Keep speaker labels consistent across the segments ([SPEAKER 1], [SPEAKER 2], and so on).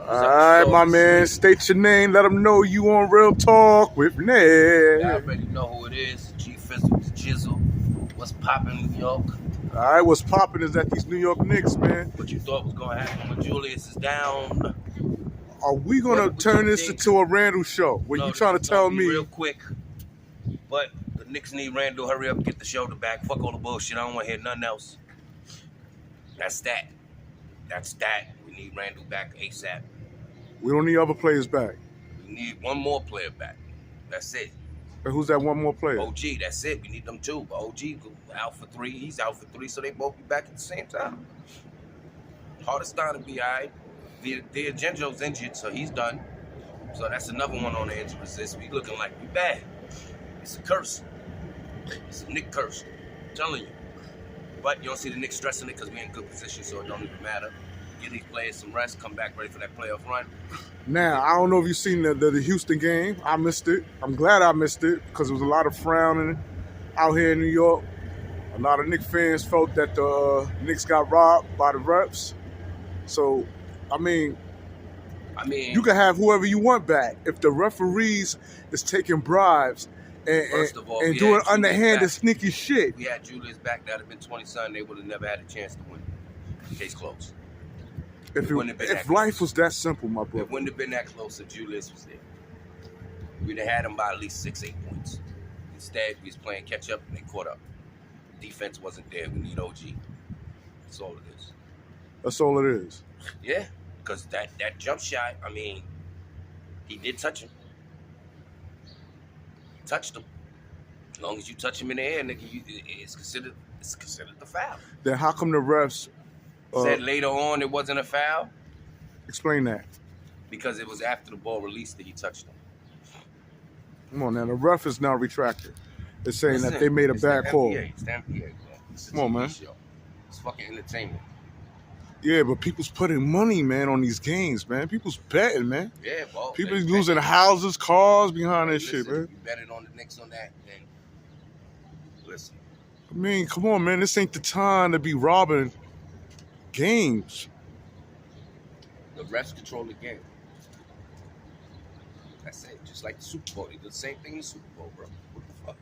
[SPEAKER 1] Alright, my man, state your name, let them know you on Real Talk with Ned.
[SPEAKER 2] I already know who it is. G Fizzle, the Jizzle. What's poppin', New York?
[SPEAKER 1] Alright, what's poppin' is that these New York Knicks, man.
[SPEAKER 2] What you thought was gonna happen when Julius is down?
[SPEAKER 1] Are we gonna turn this into a Randle show? What you trying to tell me?
[SPEAKER 2] Real quick, but the Knicks need Randle. Hurry up, get the shoulder back. Fuck all the bullshit. I don't want to hear nothing else. That's that. That's that. We need Randle back A.S.A.P.
[SPEAKER 1] We don't need other players back.
[SPEAKER 2] We need one more player back. That's it.
[SPEAKER 1] And who's that one more player?
[SPEAKER 2] O.G. That's it. We need them two. But O.G. out for 3. He's out for 3, so they both be back at the same time. Hardest time to be all right. D'Angelo's injured, so he's done. So that's another one on the injury list. We looking like we bad. It's a curse. It's a Knick curse. I'm telling you. But you don't see the Knicks stressing it because we're in good position, so it don't even matter. Give these players some rest, come back ready for that playoff run.
[SPEAKER 1] Now, I don't know if you've seen the Houston game. I missed it. I'm glad I missed it because there was a lot of frowning out here in New York. A lot of Knicks fans felt that the Knicks got robbed by the refs. So, I mean, you can have whoever you want back. If the referees is taking bribes and doing underhanded, sneaky shit.
[SPEAKER 2] If we had Julius back, that would have been 20-something. They would have never had a chance to win. Case closed.
[SPEAKER 1] If life was that simple, my brother.
[SPEAKER 2] It wouldn't have been that close if Julius was there. We'd have had him by at least 6-8 points. Instead, we was playing catch up and they caught up. Defense wasn't there. We need O.G. That's all it is.
[SPEAKER 1] That's all it is.
[SPEAKER 2] Yeah, because that jump shot, I mean, he did touch him. He touched him. As long as you touch him in the air, nigga, it's considered the foul.
[SPEAKER 1] Then how come the refs
[SPEAKER 2] said later on it wasn't a foul?
[SPEAKER 1] Explain that.
[SPEAKER 2] Because it was after the ball released that he touched him.
[SPEAKER 1] Come on now, the ref is now retracted. They're saying that they made a bad call.
[SPEAKER 2] It's the NBA, man.
[SPEAKER 1] Come on, man.
[SPEAKER 2] Show. It's fucking entertainment.
[SPEAKER 1] Yeah, but people's putting money, man, on these games, man. People's betting, man.
[SPEAKER 2] Yeah, bro.
[SPEAKER 1] People losing houses, cars behind that shit, man.
[SPEAKER 2] You betted on the Knicks on that, then listen.
[SPEAKER 1] I mean, come on, man. This ain't the time to be robbing games.
[SPEAKER 2] The refs control the game. That's it. Just like the Super Bowl. They did the same thing in the Super Bowl, bro. What the fuck?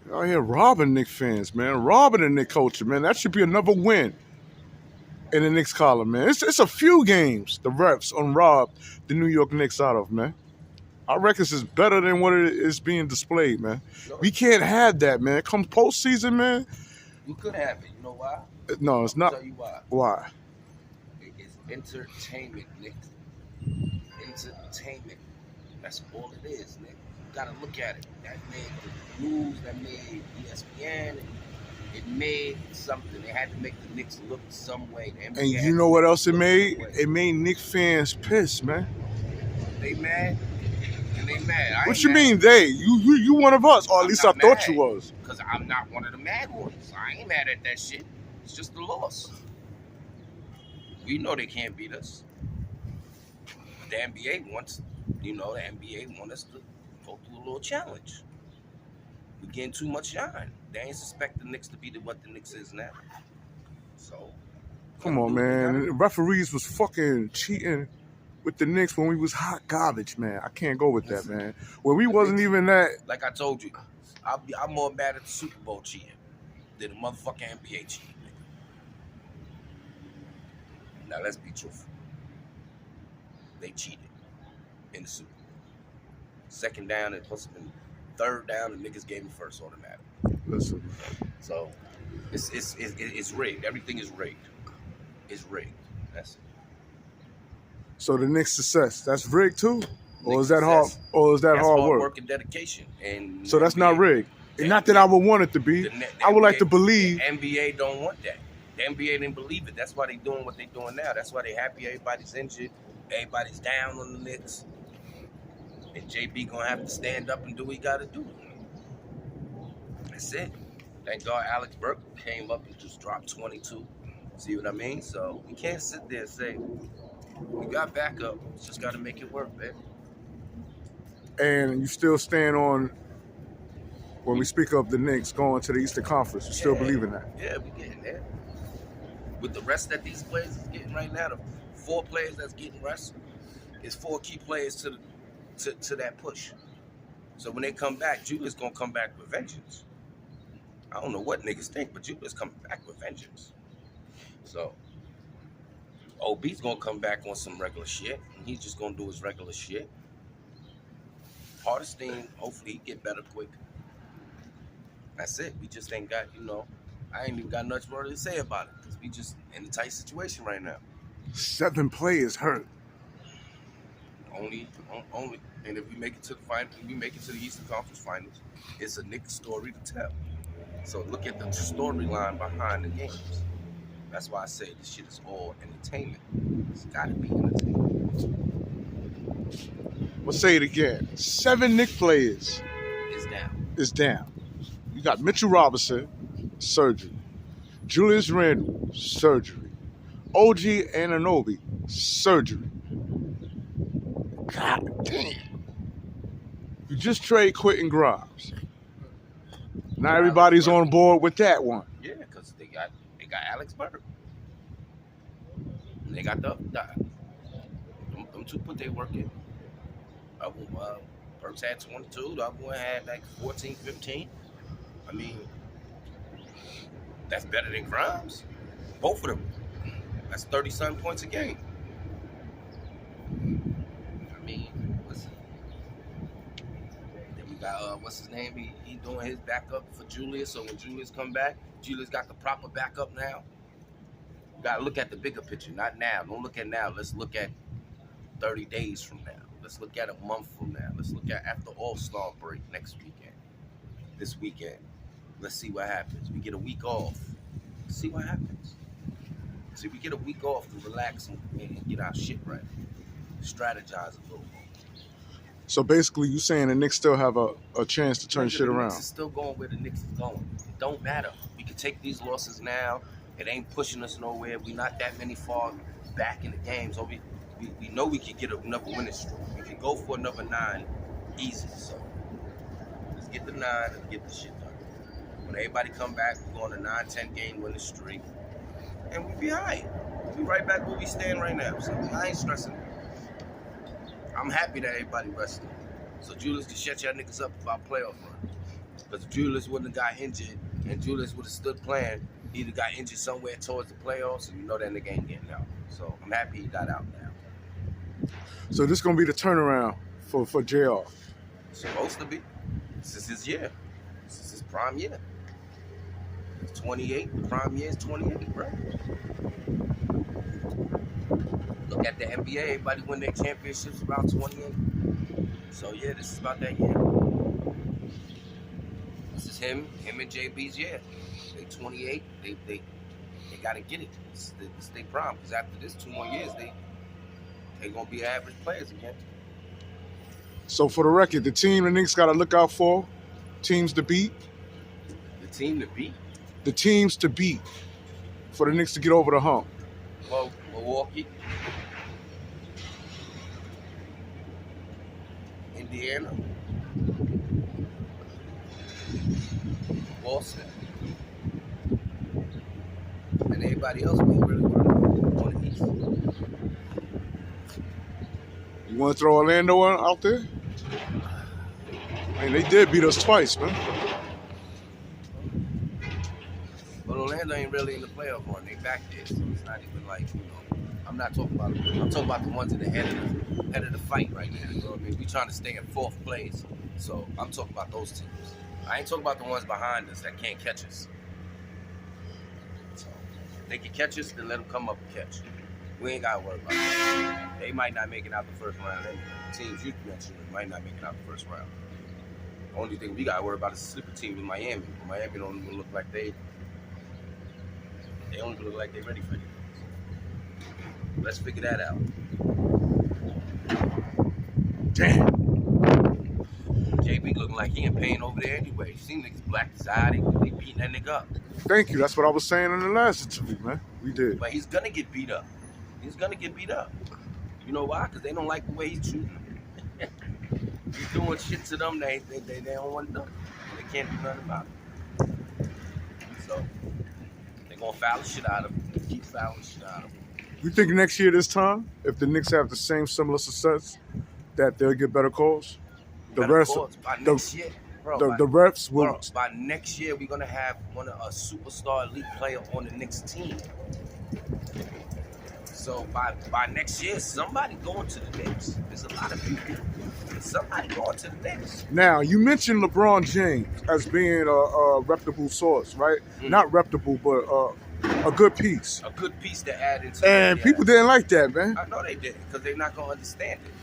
[SPEAKER 1] Y'all here robbing Knicks fans, man. Robbing the Knicks culture, man. That should be another win in the Knicks column, man. It's a few games the refs unrobbed the New York Knicks out of, man. Our records is better than what it is being displayed, man. No. We can't have that, man. Come postseason, man.
[SPEAKER 2] We could have it. You know why?
[SPEAKER 1] No, it's not.
[SPEAKER 2] I'll tell you why.
[SPEAKER 1] Why?
[SPEAKER 2] It is entertainment, Nick. Entertainment. That's all it is, Nick. You gotta look at it. That made the news, that made ESPN, it made something. They had to make the Knicks look some way.
[SPEAKER 1] And you know what else it made? It made Knicks fans pissed, man.
[SPEAKER 2] They mad? And they mad.
[SPEAKER 1] What you mean they? You one of us, or at least I thought you was.
[SPEAKER 2] Because I'm not one of the mad ones. I ain't mad at that shit. It's just the loss. We know they can't beat us. The NBA wants, the NBA want us to go through a little challenge. We're getting too much shine. They ain't suspect the Knicks to be what the Knicks is now. So,
[SPEAKER 1] come on, man. The referees was fucking cheating with the Knicks when we was hot garbage, man. I can't go with that, man. When we wasn't even that.
[SPEAKER 2] Like I told you, I'm more mad at the Super Bowl cheating than the motherfucking NBA cheating. Now let's be truthful. They cheated in the Super Bowl. Second down, it must have been third down, and niggas gave me first automatic.
[SPEAKER 1] Listen.
[SPEAKER 2] So it's rigged. Everything is rigged. It's rigged. That's it.
[SPEAKER 1] So the Knicks' success, that's rigged too? Or is that hard? Or is that hard work
[SPEAKER 2] and dedication? And
[SPEAKER 1] so that's not rigged. And not that I would want it to be. I would like to believe.
[SPEAKER 2] The NBA don't want that. The NBA didn't believe it. That's why they doing what they doing now. That's why they happy everybody's injured. Everybody's down on the Knicks. And JB gonna have to stand up and do what he gotta do. That's it. Thank God Alex Burke came up and just dropped 22. See what I mean? So we can't sit there and say, we got backup. Just gotta make it work, man.
[SPEAKER 1] And you still stand on, when we speak of the Knicks going to the Eastern Conference, you still believe in that?
[SPEAKER 2] Yeah, we getting there. With the rest that these players is getting right now, the 4 players that's getting rest is 4 key players to that push. So when they come back, Julius gonna come back with vengeance. I don't know what niggas think, but Julius coming back with vengeance. So OB's gonna come back on some regular shit, and he's just gonna do his regular shit. Hardestein, hopefully he get better quick. That's it. We just ain't got, I ain't even got much more to say about it because we just in a tight situation right now.
[SPEAKER 1] 7 players hurt.
[SPEAKER 2] Only, and if we make it to the final, if we make it to the Eastern Conference Finals, it's a Knicks story to tell. So look at the storyline behind the games. That's why I say this shit is all entertainment. It's gotta be entertainment.
[SPEAKER 1] We'll say it again. 7 Knicks players
[SPEAKER 2] It's down.
[SPEAKER 1] You got Mitchell Robinson, surgery. Julius Randle, surgery. O.G. Anunoby, surgery. God damn. You just trade Quentin Grimes. Now everybody's on board with that one.
[SPEAKER 2] Yeah, because they got Alex Burke. And they got the other guy. Them 2 put their work in. Burks had 22. The other one had like 14, 15. I mean, that's better than Grimes. Both of them. That's 30-something points a game. I mean, then we got, what's his name? He doing his backup for Julius. So when Julius come back, Julius got the proper backup now. You got to look at the bigger picture, not now. Don't look at now. Let's look at 30 days from now. Let's look at a month from now. Let's look at after All-Star break next weekend. This weekend. Let's see what happens. We get a week off. Let's see what happens. See, we get a week off to relax and get our shit right. Strategize a little more.
[SPEAKER 1] So basically, you saying the Knicks still have a chance to turn shit around?
[SPEAKER 2] The Knicks is still going where the Knicks is going. It don't matter. We can take these losses now. It ain't pushing us nowhere. We not that many far back in the game. So we know we can get another winning streak. We can go for another 9 easy. So let's get the 9 and get the shit done. When everybody come back, we go on a 9-10 game winning streak. And we be all right. We'll be right back where we stand right now. So I ain't stressing. I'm happy that everybody rested. So Julius can shut y'all niggas up about playoff run. Because if Julius wouldn't have got injured and Julius would have stood playing, he either got injured somewhere towards the playoffs, and you know that nigga ain't getting out. So I'm happy he got out now.
[SPEAKER 1] So this gonna be the turnaround for JR.
[SPEAKER 2] Supposed to be. This is his year. This is his prime year. It's 28. The prime year is 28, bro. Look at the NBA. Everybody win their championships around 28. So yeah, this is about that year. This is him and JB's year. They 28. They gotta get it. It's their prime. Because after this 2 more years, they gonna be average players again.
[SPEAKER 1] So for the record, the team the Knicks gotta look out for, teams to beat.
[SPEAKER 2] The team to beat?
[SPEAKER 1] The teams to beat for the Knicks to get over the hump.
[SPEAKER 2] Well, Milwaukee, Indiana, Boston, and everybody else we really want to East.
[SPEAKER 1] You want to throw Orlando out there? I mean, they did beat us twice, man.
[SPEAKER 2] But Orlando ain't really in the playoff run. They back there, so it's not even like, I'm not talking about them. I'm talking about the ones in the head of the fight right now. You know what I mean? We trying to stay in 4th place. So I'm talking about those teams. I ain't talking about the ones behind us that can't catch us. So if they can catch us, then let them come up and catch. We ain't got to worry about that. They might not make it out the first round anyway. The teams you mentioned might not make it out the first round. The only thing we got to worry about is the sleeper team in Miami. Miami don't even look like they don't even look like they're ready for it. Let's figure that out.
[SPEAKER 1] Damn.
[SPEAKER 2] JB looking like he in pain over there anyway. You seen niggas black side, they beating that nigga up.
[SPEAKER 1] Thank you. That's what I was saying in the last interview, man. We did.
[SPEAKER 2] But he's gonna get beat up. He's gonna get beat up. You know why? Because they don't like the way he's shooting them. He's doing shit to them they don't want to do. They can't do nothing about it. So they're gonna foul the shit out of him. They keep fouling the shit out of him.
[SPEAKER 1] You think next year this time, if the Knicks have the same similar success, that they'll get better calls? The
[SPEAKER 2] Better
[SPEAKER 1] rest,
[SPEAKER 2] calls by
[SPEAKER 1] the,
[SPEAKER 2] next year, bro.
[SPEAKER 1] the refs will.
[SPEAKER 2] Bro, by next year, we're gonna have a superstar elite player on the Knicks team. So by next year, somebody going to the Knicks. There's a lot of people. Somebody going to the Knicks.
[SPEAKER 1] Now, you mentioned LeBron James as being a reputable source, right? Not reputable, but a good piece.
[SPEAKER 2] A good piece to add into.
[SPEAKER 1] And people didn't like that, man.
[SPEAKER 2] I know they didn't, because they're not gonna understand it.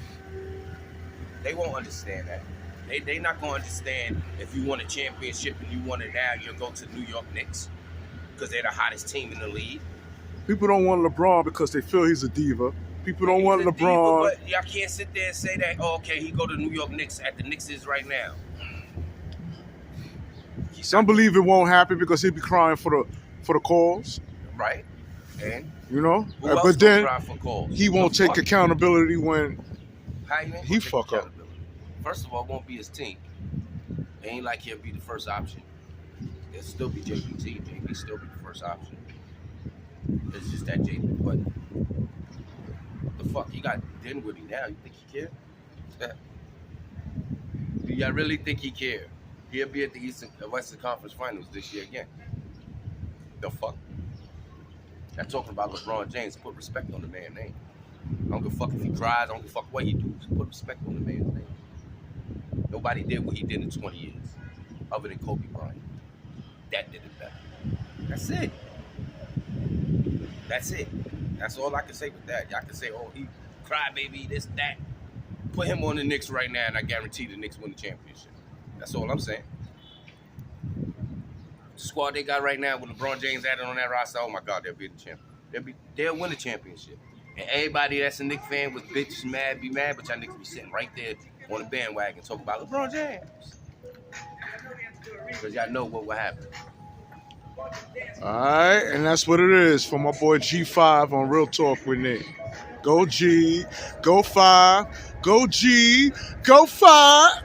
[SPEAKER 2] They won't understand that. They not gonna understand if you won a championship and you want it now, you'll go to New York Knicks because they're the hottest team in the league.
[SPEAKER 1] People don't want LeBron because they feel he's a diva. People don't want LeBron.
[SPEAKER 2] Diva, but y'all can't sit there and say that, oh, okay, he go to New York Knicks at the Knicks is right now.
[SPEAKER 1] Some believe it won't happen because he'll be crying for the calls.
[SPEAKER 2] Right. And
[SPEAKER 1] you know?
[SPEAKER 2] who else
[SPEAKER 1] but then
[SPEAKER 2] cry for calls?
[SPEAKER 1] he won't take accountability when he fuck up.
[SPEAKER 2] First of all, it won't be his team. It ain't like he'll be the first option. It'll still be JBT. JB still be the first option. It's just that JB. But the fuck, he got Dinwiddie now. You think he care? Do y'all really think he care? He'll be at the Western Conference Finals this year again. The fuck? I'm talking about LeBron James. Put respect on the man's name. I don't give a fuck if he cries. I don't give a fuck what he do. Just put respect on the man's name. Nobody did what he did in 20 years, other than Kobe Bryant. That did it better. That's it. That's it. That's all I can say with that. Y'all can say, oh, he crybaby, this, that. Put him on the Knicks right now, and I guarantee the Knicks win the championship. That's all I'm saying. The squad they got right now with LeBron James added on that roster, oh my God, they'll be the champion. They'll win the championship. And everybody that's a Knicks fan was bitch mad, be mad, but y'all niggas be sitting right there on the bandwagon talking about LeBron James. Because y'all know what will happen.
[SPEAKER 1] All right, and that's what it is for my boy G5 on Real Talk with Nick. Go G, go 5, go G, go 5.